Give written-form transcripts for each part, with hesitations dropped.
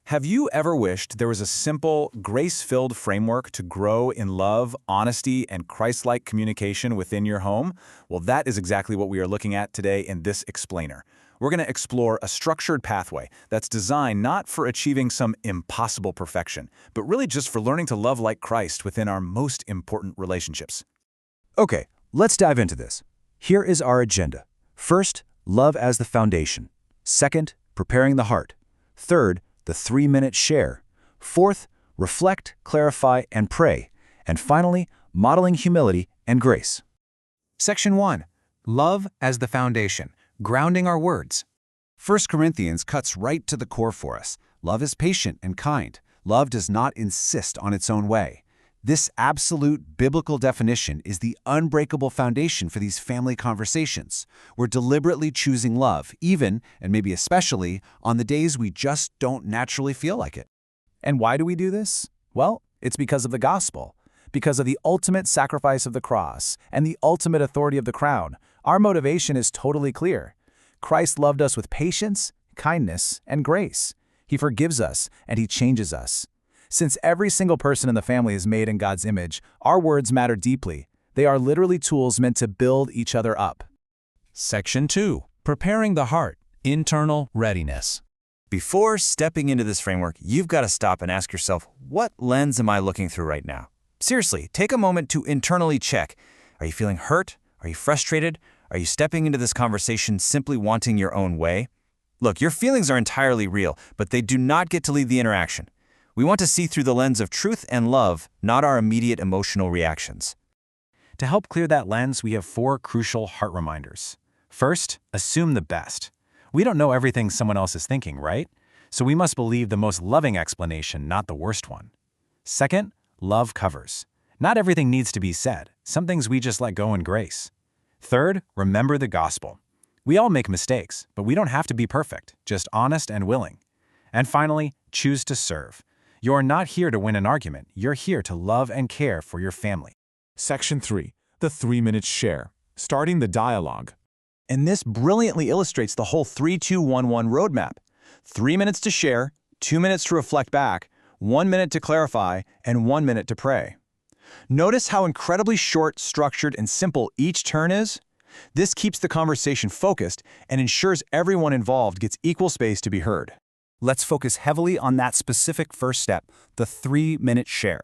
Have you ever wished there was a simple, grace-filled framework to grow in love, honesty, and Christ-like communication within your home? Well, that is exactly what we are looking at today in this explainer. We're going to explore a structured pathway that's designed not for achieving some impossible perfection, but really just for learning to love like Christ within our most important relationships. Okay, let's dive into this. Here is our agenda. First, love as the foundation. Second, preparing the heart. Third, the 3-minute share. Fourth, reflect, clarify, and pray. And finally, modeling humility and grace. Section 1. Love as the foundation, grounding our words. 1 Corinthians cuts right to the core for us. Love is patient and kind. Love does not insist on its own way. This absolute biblical definition is the unbreakable foundation for these family conversations. We're deliberately choosing love, even, and maybe especially, on the days we just don't naturally feel like it. And why do we do this? Well, it's because of the gospel. Because of the ultimate sacrifice of the cross and the ultimate authority of the crown, our motivation is totally clear. Christ loved us with patience, kindness, and grace. He forgives us, and He changes us. Since every single person in the family is made in God's image, our words matter deeply. They are literally tools meant to build each other up. Section 2. Preparing the heart, internal readiness. Before stepping into this framework, you've got to stop and ask yourself, what lens am I looking through right now? Seriously, take a moment to internally check. Are you feeling hurt? Are you frustrated? Are you stepping into this conversation simply wanting your own way? Look, your feelings are entirely real, but they do not get to lead the interaction. We want to see through the lens of truth and love, not our immediate emotional reactions. To help clear that lens, we have 4 crucial heart reminders. First, assume the best. We don't know everything someone else is thinking, right? So we must believe the most loving explanation, not the worst one. Second, love covers. Not everything needs to be said. Some things we just let go in grace. Third, remember the gospel. We all make mistakes, but we don't have to be perfect, just honest and willing. And finally, choose to serve. You're not here to win an argument. You're here to love and care for your family. Section 3. The 3-minute share. Starting the dialogue. And this brilliantly illustrates the whole 3-2-1-1 roadmap. 3 minutes to share, 2 minutes to reflect back, 1 minute to clarify, and 1 minute to pray. Notice how incredibly short, structured, and simple each turn is? This keeps the conversation focused and ensures everyone involved gets equal space to be heard. Let's focus heavily on that specific first step, the 3-minute share.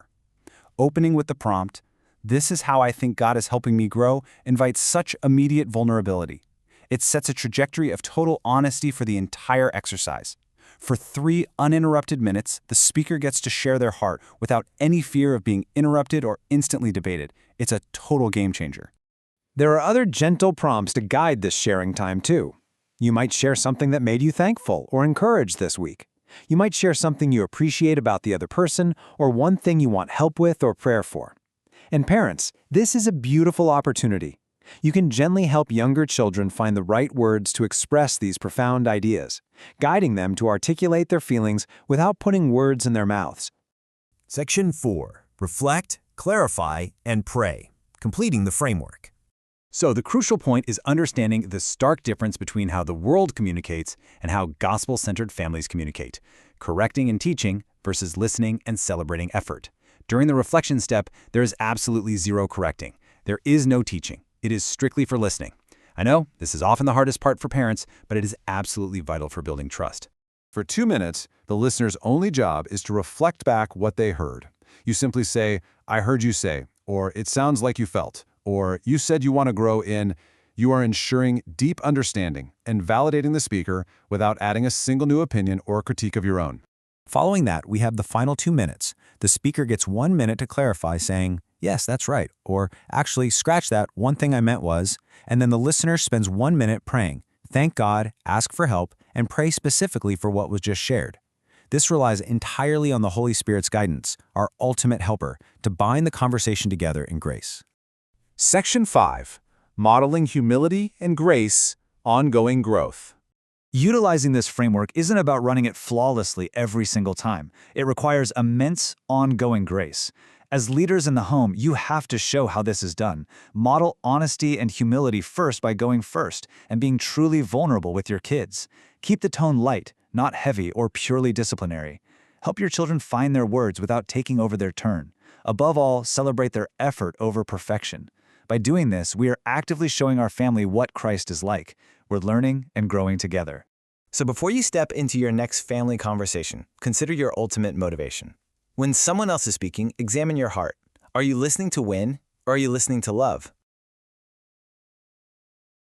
Opening with the prompt, "This is how I think God is helping me grow," invites such immediate vulnerability. It sets a trajectory of total honesty for the entire exercise. For 3 uninterrupted minutes, the speaker gets to share their heart without any fear of being interrupted or instantly debated. It's a total game changer. There are other gentle prompts to guide this sharing time too. You might share something that made you thankful or encouraged this week. You might share something you appreciate about the other person or one thing you want help with or prayer for. And parents, this is a beautiful opportunity. You can gently help younger children find the right words to express these profound ideas, guiding them to articulate their feelings without putting words in their mouths. Section 4. Reflect, clarify, and pray. Completing the framework. So the crucial point is understanding the stark difference between how the world communicates and how gospel-centered families communicate. Correcting and teaching versus listening and celebrating effort. During the reflection step, there is absolutely zero correcting. There is no teaching. It is strictly for listening. I know this is often the hardest part for parents, but it is absolutely vital for building trust. For 2 minutes, the listener's only job is to reflect back what they heard. You simply say, "I heard you say," or "It sounds like you felt," or "You said you want to grow in." You are ensuring deep understanding and validating the speaker without adding a single new opinion or critique of your own. Following that, we have the final 2 minutes. The speaker gets 1 minute to clarify, saying, "Yes, that's right," or "Actually, scratch that, one thing I meant was," and then the listener spends 1 minute praying. Thank God, ask for help, and pray specifically for what was just shared. This relies entirely on the Holy Spirit's guidance, our ultimate helper, to bind the conversation together in grace. Section 5. Modeling humility and grace, ongoing growth. Utilizing this framework isn't about running it flawlessly every single time. It requires immense, ongoing grace. As leaders in the home, you have to show how this is done. Model honesty and humility first by going first and being truly vulnerable with your kids. Keep the tone light, not heavy or purely disciplinary. Help your children find their words without taking over their turn. Above all, celebrate their effort over perfection. By doing this, we are actively showing our family what Christ is like. We're learning and growing together. So before you step into your next family conversation, consider your ultimate motivation. When someone else is speaking, examine your heart. Are you listening to win, or are you listening to love?